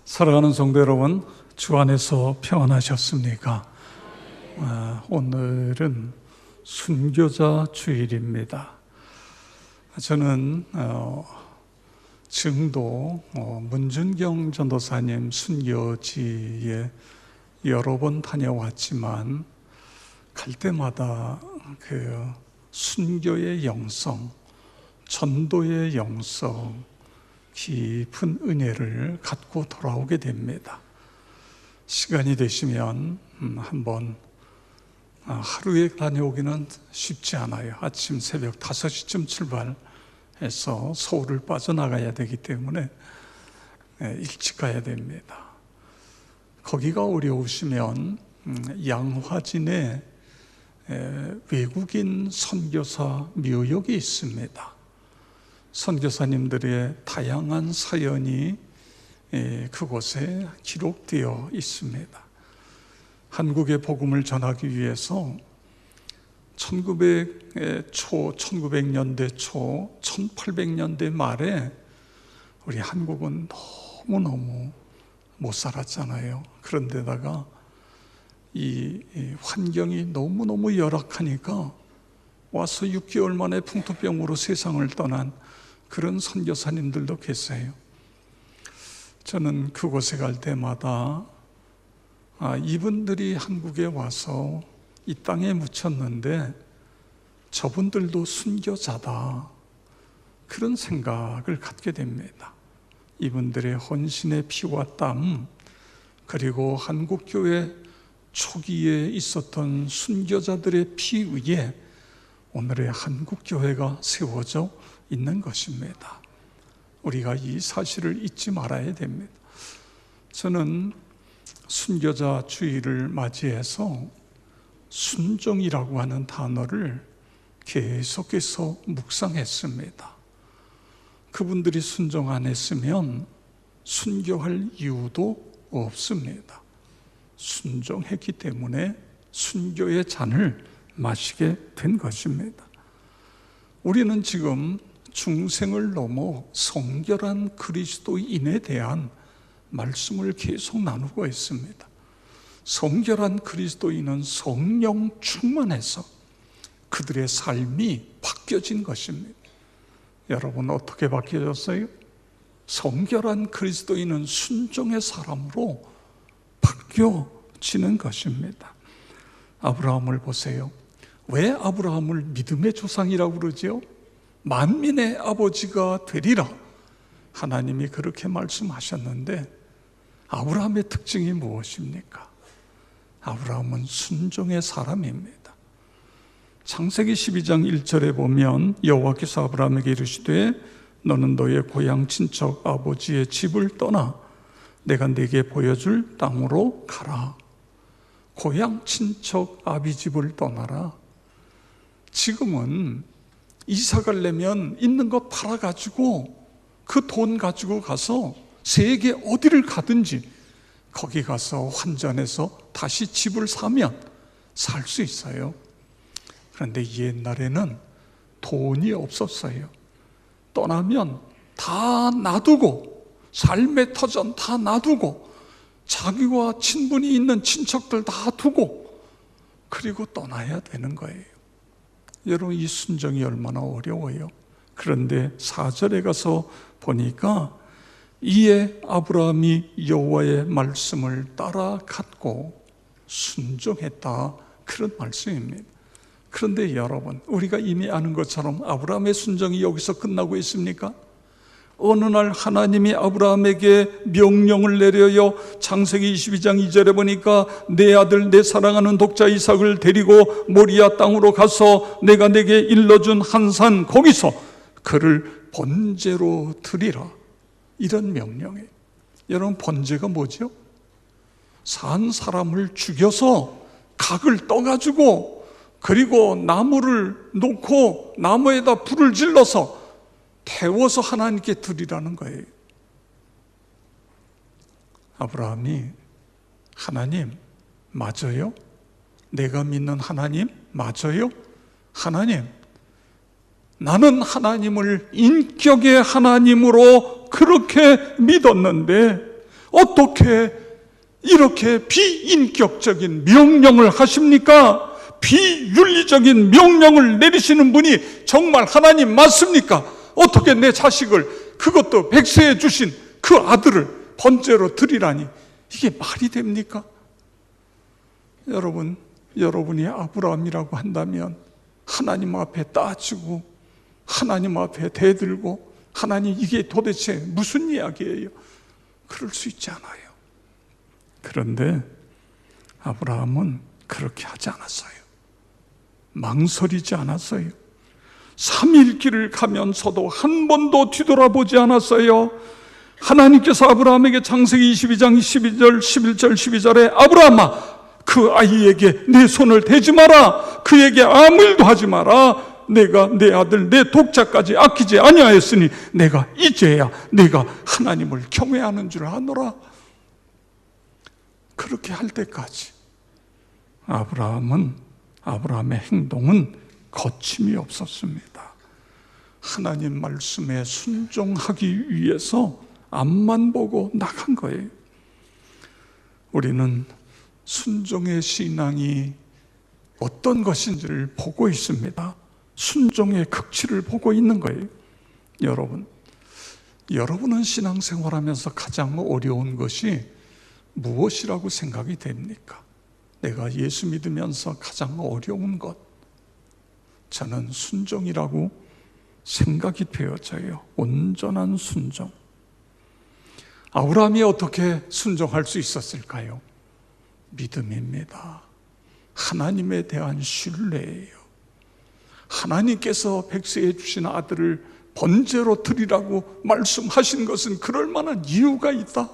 사랑하는 성도 여러분, 주 안에서 평안하셨습니까? 오늘은 순교자 주일입니다. 저는 증도 문준경 전도사님 순교지에 여러 번 다녀왔지만 갈 때마다 그 순교의 영성, 전도의 영성, 깊은 은혜를 갖고 돌아오게 됩니다. 시간이 되시면 한번 하루에 다녀오기는 쉽지 않아요. 아침 새벽 5시쯤 출발해서 서울을 빠져나가야 되기 때문에 일찍 가야 됩니다. 거기가 어려우시면 양화진에 외국인 선교사 묘역이 있습니다. 선교사님들의 다양한 사연이 그곳에 기록되어 있습니다. 한국의 복음을 전하기 위해서 1900년대 초, 1800년대 말에 우리 한국은 너무너무 못 살았잖아요. 그런데다가 이 환경이 너무너무 열악하니까 와서 6개월 만에 풍토병으로 세상을 떠난 그런 선교사님들도 계세요. 저는 그곳에 갈 때마다 이분들이 한국에 와서 이 땅에 묻혔는데 저분들도 순교자다, 그런 생각을 갖게 됩니다. 이분들의 헌신의 피와 땀, 그리고 한국교회 초기에 있었던 순교자들의 피 위에 오늘의 한국교회가 세워져 있는 것입니다. 우리가 이 사실을 잊지 말아야 됩니다. 저는 순교자 주일을 맞이해서 순종이라고 하는 단어를 계속해서 묵상했습니다. 그분들이 순종 안 했으면 순교할 이유도 없습니다. 순종했기 때문에 순교의 잔을 마시게 된 것입니다. 우리는 지금 중생을 넘어 성결한 그리스도인에 대한 말씀을 계속 나누고 있습니다. 성결한 그리스도인은 성령 충만해서 그들의 삶이 바뀌어진 것입니다. 여러분, 어떻게 바뀌어졌어요? 성결한 그리스도인은 순종의 사람으로 바뀌어지는 것입니다. 아브라함을 보세요. 왜 아브라함을 믿음의 조상이라고 그러죠? 만민의 아버지가 되리라 하나님이 그렇게 말씀하셨는데, 아브라함의 특징이 무엇입니까? 아브라함은 순종의 사람입니다. 창세기 12장 1절에 보면 여호와께서 아브라함에게 이르시되 너는 너의 고향 친척 아버지의 집을 떠나 내가 네게 보여줄 땅으로 가라. 고향 친척 아비 집을 떠나라. 지금은 이사 가려면 있는 거 팔아가지고 그 돈 가지고 가서 세계 어디를 가든지 거기 가서 환전해서 다시 집을 사면 살 수 있어요. 그런데 옛날에는 돈이 없었어요. 떠나면 다 놔두고, 삶의 터전 다 놔두고, 자기와 친분이 있는 친척들 다 두고, 그리고 떠나야 되는 거예요. 여러분, 이 순종이 얼마나 어려워요. 그런데 4절에 가서 보니까 이에 아브라함이 여호와의 말씀을 따라갔고 순종했다, 그런 말씀입니다. 그런데 여러분, 우리가 이미 아는 것처럼 아브라함의 순종이 여기서 끝나고 있습니까? 어느 날 하나님이 아브라함에게 명령을 내려요. 창세기 22장 2절에 보니까 내 아들 내 사랑하는 독자 이삭을 데리고 모리아 땅으로 가서 내가 내게 일러준 한 산 거기서 그를 번제로 드리라, 이런 명령이에요. 여러분, 번제가 뭐죠? 산 사람을 죽여서 각을 떠가지고 그리고 나무를 놓고 나무에다 불을 질러서 태워서 하나님께 드리라는 거예요. 아브라함이 하나님 맞아요? 내가 믿는 하나님 맞아요? 하나님, 나는 하나님을 인격의 하나님으로 그렇게 믿었는데 어떻게 이렇게 비인격적인 명령을 하십니까? 비윤리적인 명령을 내리시는 분이 정말 하나님 맞습니까? 어떻게 내 자식을, 그것도 백세에 주신 그 아들을 번제로 드리라니, 이게 말이 됩니까? 여러분이 아브라함이라고 한다면 하나님 앞에 따지고 하나님 앞에 대들고, 하나님 이게 도대체 무슨 이야기예요? 그럴 수 있지 않아요. 그런데 아브라함은 그렇게 하지 않았어요. 망설이지 않았어요. 3일 길을 가면서도 한 번도 뒤돌아보지 않았어요. 하나님께서 아브라함에게 창세기 22장 12절, 11절, 12절에 아브라함아, 그 아이에게 내 손을 대지 마라. 그에게 아무 일도 하지 마라. 내가 내 아들 내 독자까지 아끼지 아니하였으니 내가 이제야 내가 하나님을 경외하는 줄 아노라. 그렇게 할 때까지 아브라함의 행동은 거침이 없었습니다. 하나님 말씀에 순종하기 위해서 앞만 보고 나간 거예요. 우리는 순종의 신앙이 어떤 것인지를 보고 있습니다. 순종의 극치를 보고 있는 거예요. 여러분은 신앙생활하면서 가장 어려운 것이 무엇이라고 생각이 됩니까? 내가 예수 믿으면서 가장 어려운 것, 저는 순종이라고 생각이 되어져요. 온전한 순종. 아브라함이 어떻게 순종할 수 있었을까요? 믿음입니다. 하나님에 대한 신뢰예요. 하나님께서 백세에 주신 아들을 번제로 드리라고 말씀하신 것은 그럴 만한 이유가 있다.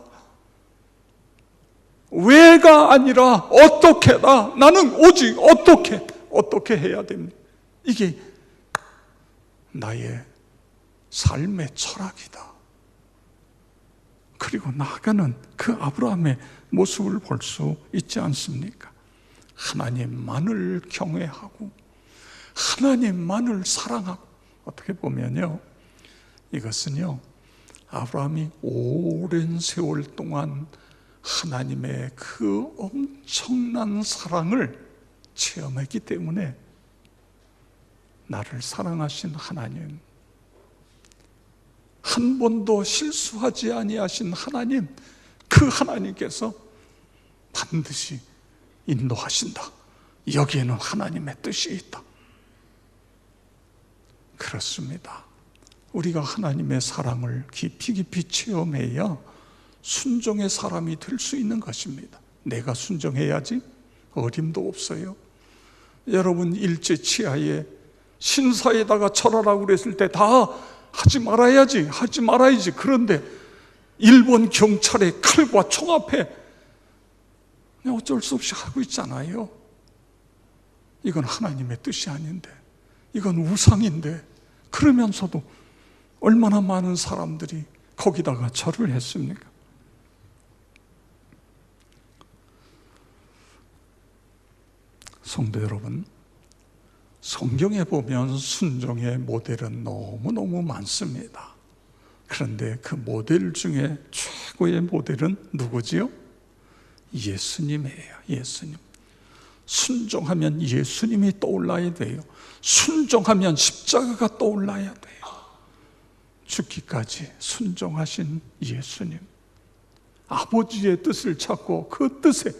왜가 아니라 어떻게다. 나는 오직 어떻게 해야 됩니까? 이게 나의 삶의 철학이다. 그리고 나아가는 그 아브라함의 모습을 볼 수 있지 않습니까? 하나님만을 경외하고 하나님만을 사랑하고, 어떻게 보면요, 이것은요, 아브라함이 오랜 세월 동안 하나님의 그 엄청난 사랑을 체험했기 때문에, 나를 사랑하신 하나님, 한 번도 실수하지 아니하신 하나님, 그 하나님께서 반드시 인도하신다. 여기에는 하나님의 뜻이 있다. 그렇습니다. 우리가 하나님의 사랑을 깊이 체험해야 순종의 사람이 될 수 있는 것입니다. 내가 순종해야지 어림도 없어요. 여러분, 일제 치하에 신사에다가 절하라고 그랬을 때 다 하지 말아야지. 그런데 일본 경찰의 칼과 총 앞에 어쩔 수 없이 하고 있잖아요. 이건 하나님의 뜻이 아닌데, 이건 우상인데, 그러면서도 얼마나 많은 사람들이 거기다가 절을 했습니까? 성도 여러분, 성경에 보면 순종의 모델은 너무너무 많습니다. 그런데 그 모델 중에 최고의 모델은 누구지요? 예수님이에요. 예수님. 순종하면 예수님이 떠올라야 돼요. 순종하면 십자가가 떠올라야 돼요. 죽기까지 순종하신 예수님, 아버지의 뜻을 찾고 그 뜻에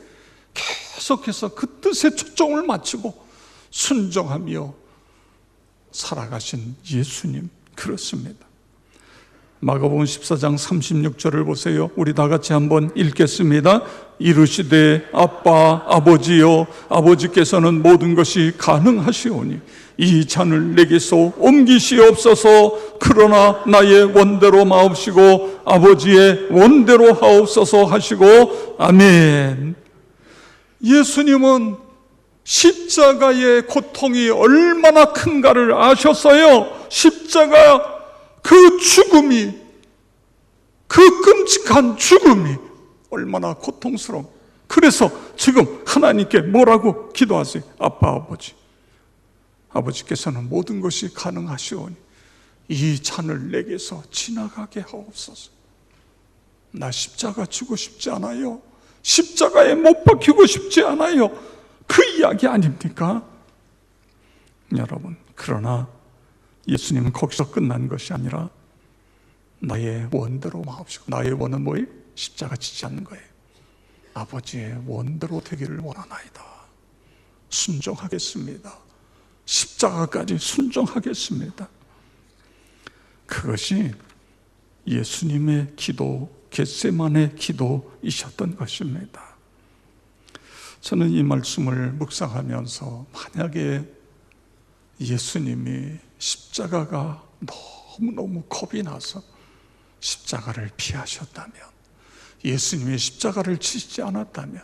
계속해서 그 뜻에 초점을 맞추고 순종하며 살아가신 예수님, 그렇습니다. 마가복음 14장 36절을 보세요. 우리 다 같이 한번 읽겠습니다. 이르시되 아빠 아버지여, 아버지께서는 모든 것이 가능하시오니 이 잔을 내게서 옮기시옵소서. 그러나 나의 원대로 마옵시고 아버지의 원대로 하옵소서 하시고, 아멘. 예수님은 십자가의 고통이 얼마나 큰가를 아셨어요. 십자가 그 죽음이, 그 끔찍한 죽음이 얼마나 고통스러워. 그래서 지금 하나님께 뭐라고 기도하세요? 아빠 아버지, 아버지께서는 모든 것이 가능하시오니 이 잔을 내게서 지나가게 하옵소서. 나 십자가 지고 싶지 않아요. 십자가에 못 박히고 싶지 않아요. 그 이야기 아닙니까? 여러분, 그러나 예수님은 거기서 끝난 것이 아니라 나의 원대로 마옵시고, 나의 원은 뭐예요? 십자가 지지 않는 거예요. 아버지의 원대로 되기를 원하나이다. 순종하겠습니다. 십자가까지 순종하겠습니다. 그것이 예수님의 기도, 겟세마네 기도이셨던 것입니다. 저는 이 말씀을 묵상하면서 만약에 예수님이 십자가가 너무너무 겁이 나서 십자가를 피하셨다면, 예수님이 십자가를 지지 않았다면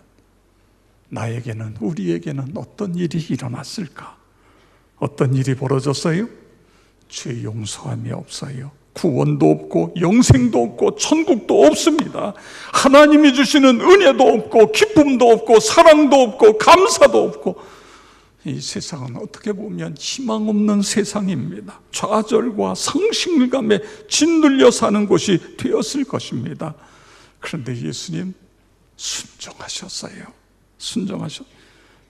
나에게는, 우리에게는 어떤 일이 일어났을까? 어떤 일이 벌어졌어요? 죄 용서함이 없어요. 구원도 없고 영생도 없고 천국도 없습니다. 하나님이 주시는 은혜도 없고 기쁨도 없고 사랑도 없고 감사도 없고, 이 세상은 어떻게 보면 희망 없는 세상입니다. 좌절과 상실감에 짓눌려 사는 곳이 되었을 것입니다. 그런데 예수님 순종하셨어요.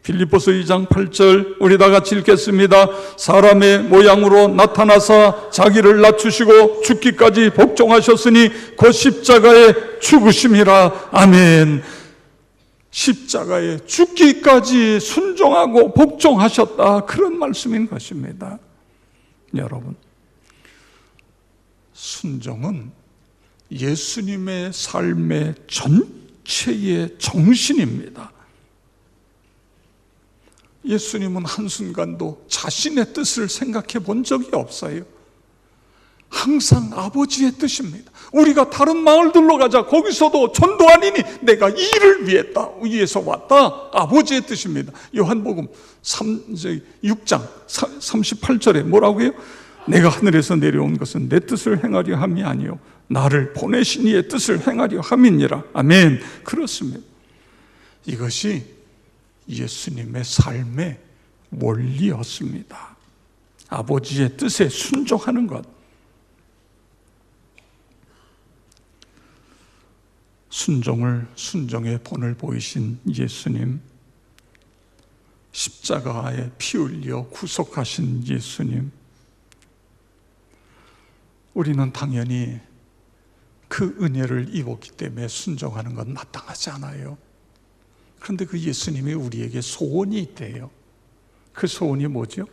빌립보서 2장 8절 우리 다 같이 읽겠습니다. 사람의 모양으로 나타나사 자기를 낮추시고 죽기까지 복종하셨으니 곧 십자가에 죽으심이라. 아멘. 십자가에 죽기까지 순종하고 복종하셨다, 그런 말씀인 것입니다. 여러분, 순종은 예수님의 삶의 전체의 정신입니다. 예수님은 한순간도 자신의 뜻을 생각해 본 적이 없어요. 항상 아버지의 뜻입니다. 우리가 다른 마을들로 가자, 거기서도 전도하니니 내가 이 일을 위해서 왔다, 아버지의 뜻입니다. 요한복음 6장 38절에 뭐라고 해요? 내가 하늘에서 내려온 것은 내 뜻을 행하려 함이 아니요 나를 보내신 이의 뜻을 행하려 함이니라. 아멘. 그렇습니다. 이것이 예수님의 삶의 원리였습니다. 아버지의 뜻에 순종하는 것. 순종의 본을 보이신 예수님, 십자가에 피 흘려 구속하신 예수님, 우리는 당연히 그 은혜를 입었기 때문에 순종하는 건 마땅하지 않아요. 그런데 그 예수님이 우리에게 소원이 있대요. 그 소원이 뭐죠?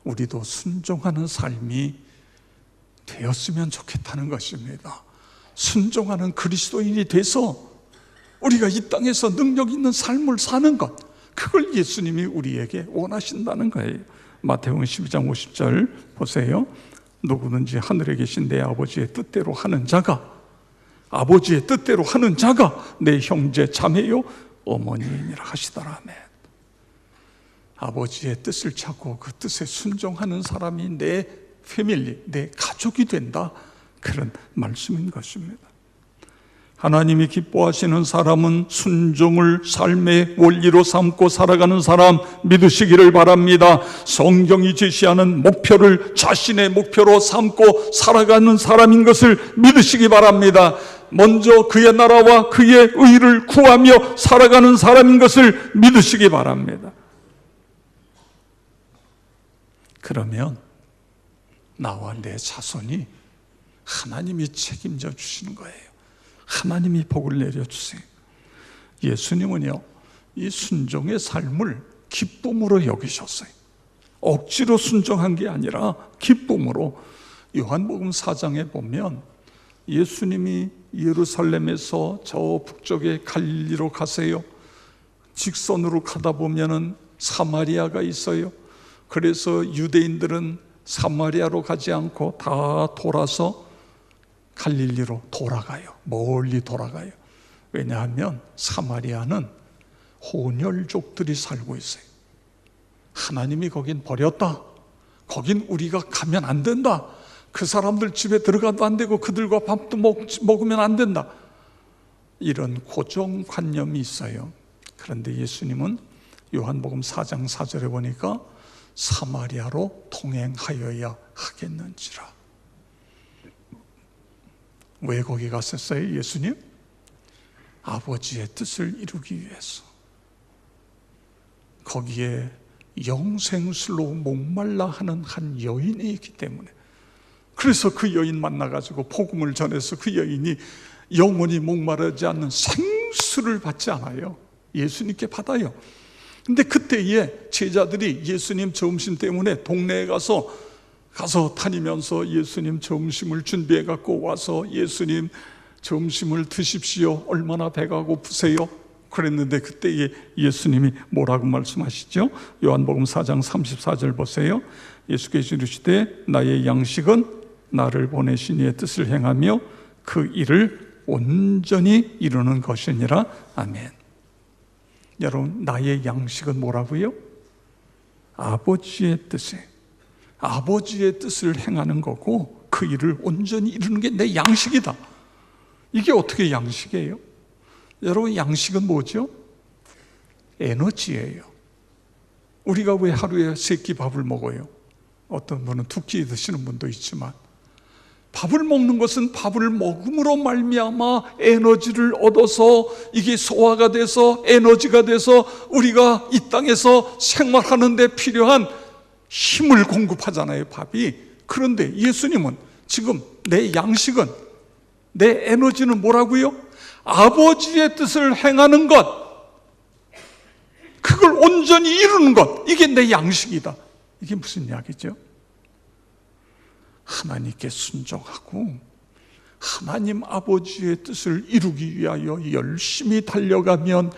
우리도 순종하는 삶이 되었으면 좋겠다는 것입니다. 순종하는 그리스도인이 돼서 우리가 이 땅에서 능력 있는 삶을 사는 것, 그걸 예수님이 우리에게 원하신다는 거예요. 마태복음 12장 50절 보세요. 누구든지 하늘에 계신 내 아버지의 뜻대로 하는 자가, 아버지의 뜻대로 하는 자가 내 형제 자매요 어머니이니라 하시더라. 아멘. 아버지의 뜻을 찾고 그 뜻에 순종하는 사람이 내 패밀리, 내 가족이 된다, 그런 말씀인 것입니다. 하나님이 기뻐하시는 사람은 순종을 삶의 원리로 삼고 살아가는 사람 믿으시기를 바랍니다. 성경이 제시하는 목표를 자신의 목표로 삼고 살아가는 사람인 것을 믿으시기 바랍니다. 먼저 그의 나라와 그의 의를 구하며 살아가는 사람인 것을 믿으시기 바랍니다. 그러면 나와 내 자손이 하나님이 책임져 주시는 거예요. 하나님이 복을 내려주세요. 예수님은요, 이 순종의 삶을 기쁨으로 여기셨어요. 억지로 순종한 게 아니라 기쁨으로. 요한복음 4장에 보면 예수님이 예루살렘에서 저 북쪽에 갈릴리로 가세요. 직선으로 가다 보면은 사마리아가 있어요. 그래서 유대인들은 사마리아로 가지 않고 다 돌아서 갈릴리로 돌아가요. 멀리 돌아가요. 왜냐하면 사마리아는 혼혈족들이 살고 있어요. 하나님이 거긴 버렸다, 거긴 우리가 가면 안 된다, 그 사람들 집에 들어가도 안 되고 그들과 밥도 먹으면 안 된다, 이런 고정관념이 있어요. 그런데 예수님은 요한복음 4장 4절에 보니까 사마리아로 통행하여야 하겠는지라. 왜 거기 갔었어요, 예수님? 아버지의 뜻을 이루기 위해서. 거기에 영생술로 목말라 하는 한 여인이 있기 때문에, 그래서 그 여인 만나가지고 복음을 전해서 그 여인이 영원히 목마르지 않는 생수를 받지 않아요. 예수님께 받아요. 근데 그때에 제자들이 예수님 점심 때문에 동네에 가서 다니면서 예수님 점심을 준비해 갖고 와서 예수님 점심을 드십시오. 얼마나 배가 고프세요? 그랬는데 그때에 예수님이 뭐라고 말씀하시죠? 요한복음 4장 34절 보세요. 예수께서 이르시되 나의 양식은 나를 보내신 이의 뜻을 행하며 그 일을 온전히 이루는 것이니라. 아멘. 여러분, 나의 양식은 뭐라고요? 아버지의 뜻을 행하는 거고 그 일을 온전히 이루는 게 내 양식이다. 이게 어떻게 양식이에요? 여러분, 양식은 뭐죠? 에너지예요. 우리가 왜 하루에 3끼 밥을 먹어요? 어떤 분은 2끼 드시는 분도 있지만, 밥을 먹는 것은 밥을 먹음으로 말미암아 에너지를 얻어서 이게 소화가 돼서 에너지가 돼서 우리가 이 땅에서 생활하는 데 필요한 힘을 공급하잖아요, 밥이. 그런데 예수님은 지금 내 양식은, 내 에너지는 뭐라고요? 아버지의 뜻을 행하는 것, 그걸 온전히 이루는 것, 이게 내 양식이다. 이게 무슨 이야기죠? 하나님께 순종하고 하나님 아버지의 뜻을 이루기 위하여 열심히 달려가면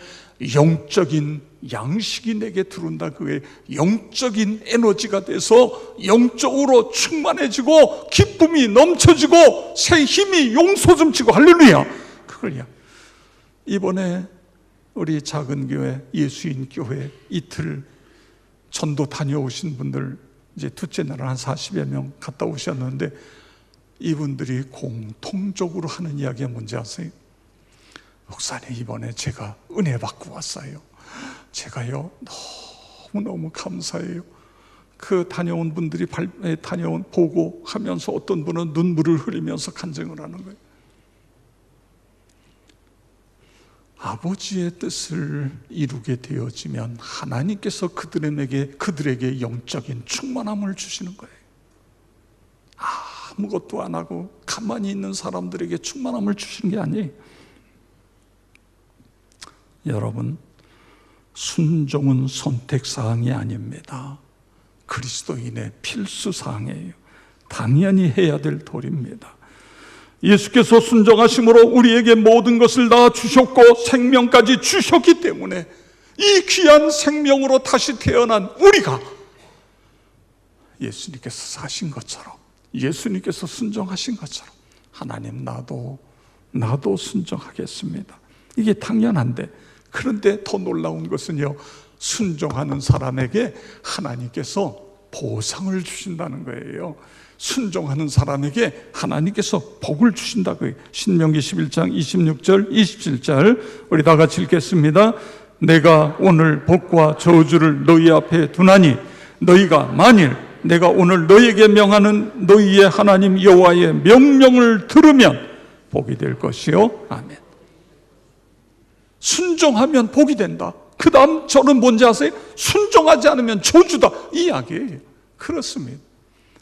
영적인 양식이 내게 들어온다. 그게 영적인 에너지가 돼서 영적으로 충만해지고 기쁨이 넘쳐지고 새 힘이 용솟음치고, 할렐루야. 그걸요. 이번에 우리 작은 교회, 예수인 교회 이틀 전도 다녀오신 분들, 이제 둘째 날은 한 40여 명 갔다 오셨는데, 이분들이 공통적으로 하는 이야기가 뭔지 아세요? 목사님, 이번에 제가 은혜 받고 왔어요. 제가요 너무너무 감사해요. 그 다녀온 분들이 보고 하면서 어떤 분은 눈물을 흘리면서 간증을 하는 거예요. 아버지의 뜻을 이루게 되어지면 하나님께서 그들에게 영적인 충만함을 주시는 거예요. 아무것도 안 하고 가만히 있는 사람들에게 충만함을 주시는 게 아니에요. 여러분, 순종은 선택사항이 아닙니다. 그리스도인의 필수사항이에요. 당연히 해야 될 도리입니다. 예수께서 순종하심으로 우리에게 모든 것을 다 주셨고 생명까지 주셨기 때문에 이 귀한 생명으로 다시 태어난 우리가 예수님께서 사신 것처럼, 예수님께서 순종하신 것처럼, 하나님 나도 순종하겠습니다. 이게 당연한데, 그런데 더 놀라운 것은요, 순종하는 사람에게 하나님께서 보상을 주신다는 거예요. 순종하는 사람에게 하나님께서 복을 주신다고요. 신명기 11장 26절 27절 우리 다 같이 읽겠습니다. 내가 오늘 복과 저주를 너희 앞에 두나니 너희가 만일 내가 오늘 너희에게 명하는 너희의 하나님 여호와의 명령을 들으면 복이 될 것이요. 아멘. 순종하면 복이 된다. 그 다음 저는 뭔지 아세요? 순종하지 않으면 저주다, 이 이야기예요. 그렇습니다.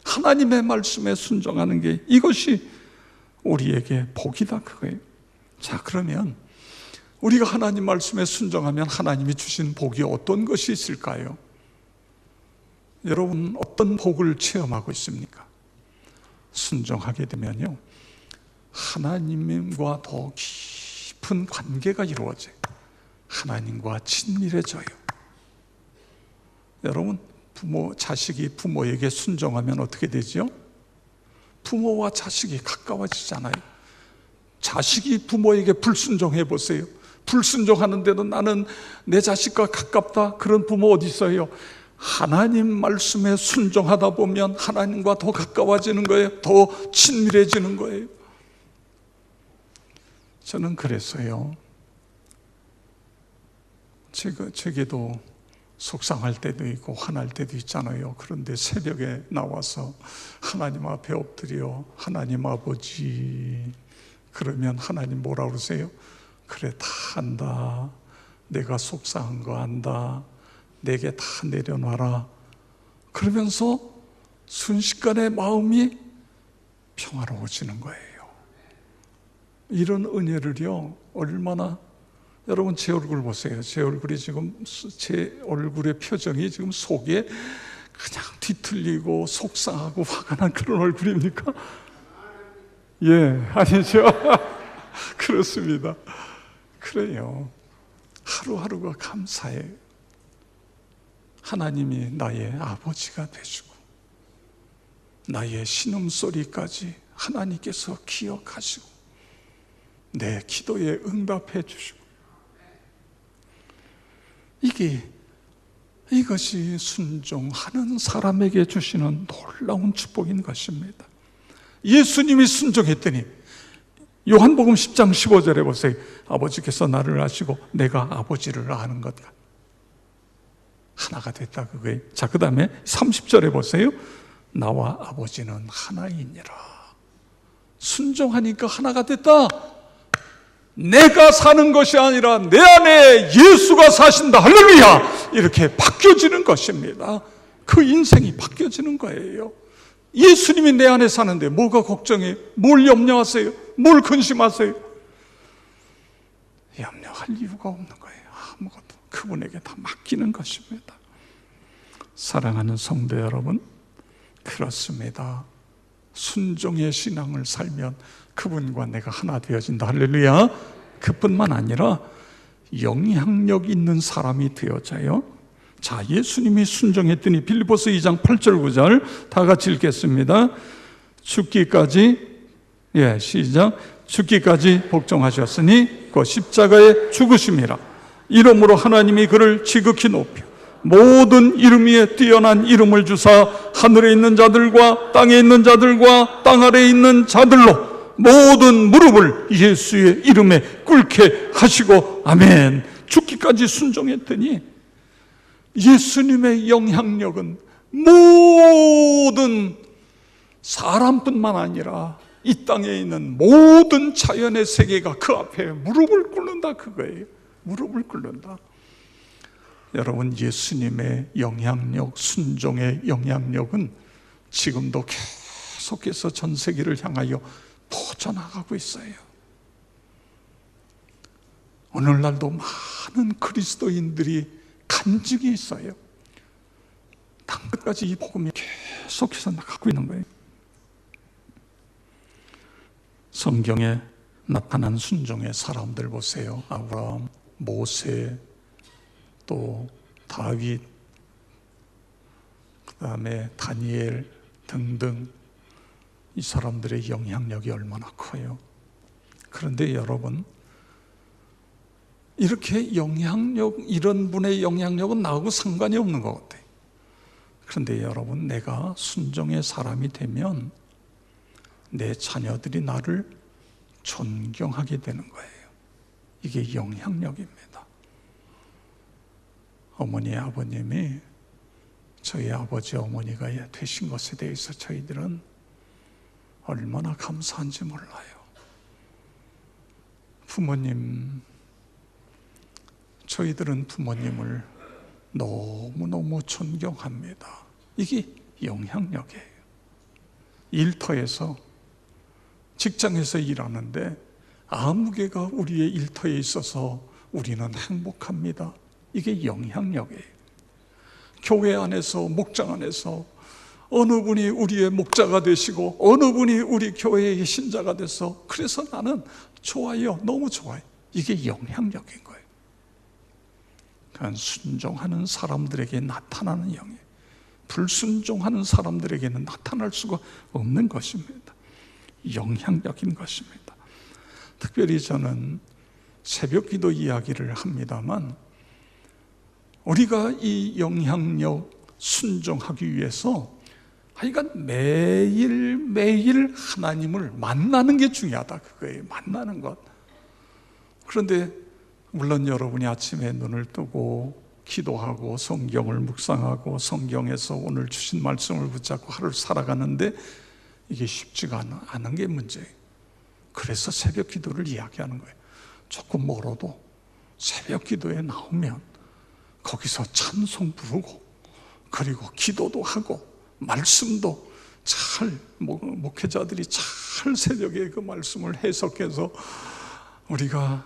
하나님의 말씀에 순종하는 게, 이것이 우리에게 복이다, 그거예요. 자, 그러면 우리가 하나님 말씀에 순종하면 하나님이 주신 복이 어떤 것이 있을까요? 여러분, 어떤 복을 체험하고 있습니까? 순종하게 되면요, 하나님과 더 깊은 관계가 이루어져요. 하나님과 친밀해져요. 여러분, 자식이 부모에게 순종하면 어떻게 되죠? 부모와 자식이 가까워지잖아요. 자식이 부모에게 불순종해 보세요. 불순종하는데도 나는 내 자식과 가깝다, 그런 부모 어디 있어요? 하나님 말씀에 순종하다 보면 하나님과 더 가까워지는 거예요. 더 친밀해지는 거예요. 저는 그랬어요. 제게도 속상할 때도 있고 화날 때도 있잖아요. 그런데 새벽에 나와서 하나님 앞에 엎드려, 하나님 아버지, 그러면 하나님 뭐라 그러세요? 그래, 다 안다. 내가 속상한 거 안다. 내게 다 내려놔라. 그러면서 순식간에 마음이 평화로워지는 거예요. 이런 은혜를요, 얼마나, 여러분 제 얼굴 보세요. 제 얼굴이 지금, 제 얼굴의 표정이 지금 속에 그냥 뒤틀리고 속상하고 화가 난 그런 얼굴입니까? 예, 아니죠. 그렇습니다. 그래요. 하루하루가 감사해요. 하나님이 나의 아버지가 되시고 나의 신음소리까지 하나님께서 기억하시고 내 기도에 응답해 주시고, 이것이 순종하는 사람에게 주시는 놀라운 축복인 것입니다. 예수님이 순종했더니 요한복음 10장 15절에 보세요. 아버지께서 나를 아시고 내가 아버지를 아는 것 같아. 하나가 됐다 그거예요. 자, 그 다음에 30절에 보세요. 나와 아버지는 하나이니라. 순종하니까 하나가 됐다. 내가 사는 것이 아니라 내 안에 예수가 사신다. 할렐루야. 이렇게 바뀌어지는 것입니다. 그 인생이 바뀌어지는 거예요. 예수님이 내 안에 사는데 뭐가 걱정해요? 뭘 염려하세요? 뭘 근심하세요? 염려할 이유가 없는 거예요. 아무것도. 그분에게 다 맡기는 것입니다. 사랑하는 성도 여러분, 그렇습니다. 순종의 신앙을 살면 그분과 내가 하나 되어진다. 할렐루야. 그뿐만 아니라 영향력 있는 사람이 되어져요. 자, 예수님이 순종했더니 빌립보서 2장 8절 9절 다 같이 읽겠습니다. 죽기까지, 시작. 죽기까지 복종하셨으니 그 십자가의 죽으심이라. 이름으로 하나님이 그를 지극히 높여 모든 이름 위에 뛰어난 이름을 주사 하늘에 있는 자들과 땅에 있는 자들과 땅 아래에 있는 자들로 모든 무릎을 예수의 이름에 꿇게 하시고, 아멘. 죽기까지 순종했더니 예수님의 영향력은 모든 사람뿐만 아니라 이 땅에 있는 모든 자연의 세계가 그 앞에 무릎을 꿇는다 그거예요. 무릎을 꿇는다. 여러분, 예수님의 영향력, 순종의 영향력은 지금도 계속해서 전 세계를 향하여 퍼져나가고 있어요. 오늘날도 많은 그리스도인들이 간증이 있어요. 땅끝까지 이 복음이 계속해서 나가고 있는 거예요. 성경에 나타난 순종의 사람들 보세요. 아브라함, 모세, 또 다윗, 그 다음에 다니엘 등등, 이 사람들의 영향력이 얼마나 커요. 그런데 여러분, 이렇게 영향력, 이런 분의 영향력은 나하고 상관이 없는 것 같아요. 그런데 여러분, 내가 순종의 사람이 되면 내 자녀들이 나를 존경하게 되는 거예요. 이게 영향력입니다. 어머니, 아버님이 저희 아버지, 어머니가 되신 것에 대해서 저희들은 얼마나 감사한지 몰라요. 부모님, 저희들은 부모님을 너무너무 존경합니다. 이게 영향력이에요. 일터에서, 직장에서 일하는데 아무개가 우리의 일터에 있어서 우리는 행복합니다. 이게 영향력이에요. 교회 안에서, 목장 안에서 어느 분이 우리의 목자가 되시고 어느 분이 우리 교회의 신자가 돼서 그래서 나는 좋아요. 너무 좋아요. 이게 영향력인 거예요. 그러니까 순종하는 사람들에게 나타나는 영향, 불순종하는 사람들에게는 나타날 수가 없는 것입니다. 영향력인 것입니다. 특별히 저는 새벽기도 이야기를 합니다만, 우리가 이 영향력 순종하기 위해서 하여간 매일매일 하나님을 만나는 게 중요하다 그거예요. 만나는 것. 그런데 물론 여러분이 아침에 눈을 뜨고 기도하고 성경을 묵상하고 성경에서 오늘 주신 말씀을 붙잡고 하루를 살아가는데 이게 쉽지가 않은 게 문제예요. 그래서 새벽 기도를 이야기하는 거예요. 조금 멀어도 새벽 기도에 나오면 거기서 찬송 부르고, 그리고 기도도 하고, 말씀도 잘, 목회자들이 잘 새벽에 그 말씀을 해석해서 우리가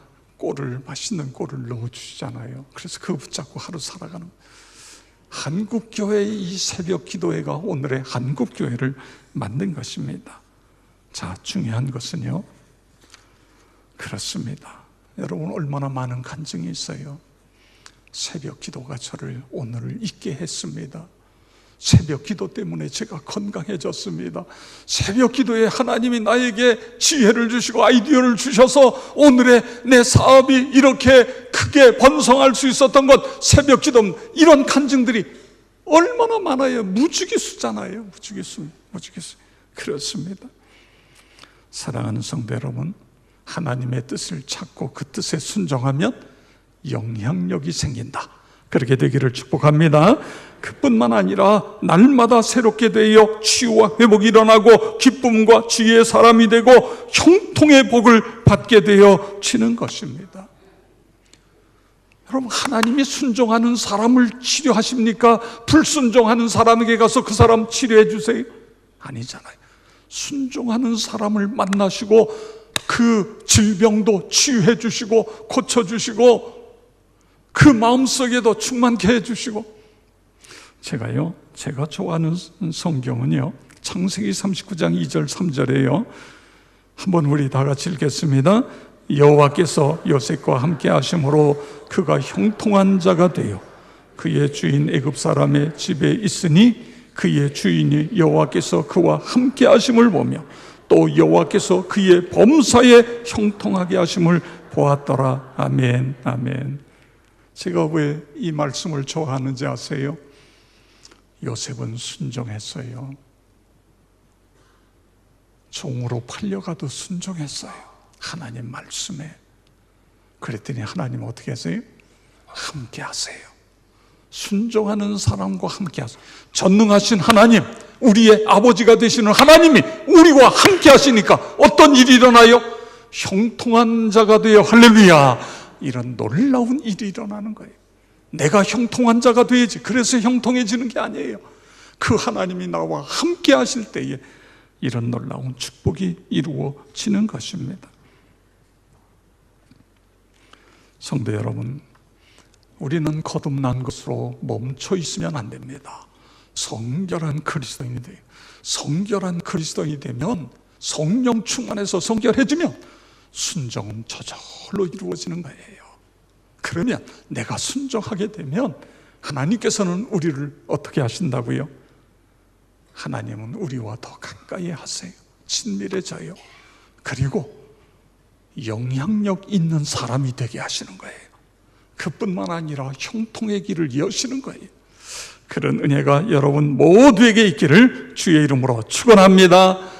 맛있는 꼴을 넣어주시잖아요. 그래서 그거 붙잡고 하루 살아가는 거예요. 한국교회의 이 새벽 기도회가 오늘의 한국교회를 만든 것입니다. 자, 중요한 것은요, 그렇습니다. 여러분, 얼마나 많은 간증이 있어요. 새벽 기도가 저를 오늘을 있게 했습니다. 새벽 기도 때문에 제가 건강해졌습니다. 새벽 기도에 하나님이 나에게 지혜를 주시고 아이디어를 주셔서 오늘의 내 사업이 이렇게 크게 번성할 수 있었던 것, 새벽 기도, 이런 간증들이 얼마나 많아요. 무지기수잖아요. 무지기수. 그렇습니다. 사랑하는 성도 여러분, 하나님의 뜻을 찾고 그 뜻에 순종하면 영향력이 생긴다. 그렇게 되기를 축복합니다. 그뿐만 아니라 날마다 새롭게 되어 치유와 회복이 일어나고 기쁨과 지혜의 사람이 되고 형통의 복을 받게 되어지는 것입니다. 여러분, 하나님이 순종하는 사람을 치료하십니까? 불순종하는 사람에게 가서 그 사람 치료해 주세요? 아니잖아요. 순종하는 사람을 만나시고 그 질병도 치유해 주시고 고쳐주시고 그 마음속에도 충만케 해주시고. 제가 좋아하는 성경은요, 창세기 39장 2절 3절이에요. 한번 우리 다 같이 읽겠습니다. 여호와께서 요셉과 함께 하심으로 그가 형통한 자가 되어 그의 주인 애굽 사람의 집에 있으니 그의 주인이 여호와께서 그와 함께 하심을 보며 또 여호와께서 그의 범사에 형통하게 하심을 보았더라. 아멘. 아멘. 제가 왜 이 말씀을 좋아하는지 아세요? 요셉은 순종했어요. 종으로 팔려가도 순종했어요. 하나님 말씀에. 그랬더니 하나님 어떻게 하세요? 함께 하세요. 순종하는 사람과 함께 하세요. 전능하신 하나님, 우리의 아버지가 되시는 하나님이 우리와 함께 하시니까 어떤 일이 일어나요? 형통한 자가 되어 할렐루야, 이런 놀라운 일이 일어나는 거예요. 내가 형통한 자가 되야지. 그래서 형통해지는 게 아니에요. 그 하나님이 나와 함께 하실 때에 이런 놀라운 축복이 이루어지는 것입니다. 성도 여러분, 우리는 거듭난 것으로 멈춰 있으면 안 됩니다. 성결한 그리스도인이 돼요. 성결한 그리스도인이 되면, 성령 충만해서 성결해지면 순종은 저절로 이루어지는 거예요. 그러면 내가 순종하게 되면 하나님께서는 우리를 어떻게 하신다고요? 하나님은 우리와 더 가까이 하세요. 친밀해져요. 그리고 영향력 있는 사람이 되게 하시는 거예요. 그뿐만 아니라 형통의 길을 여시는 거예요. 그런 은혜가 여러분 모두에게 있기를 주의 이름으로 축원합니다.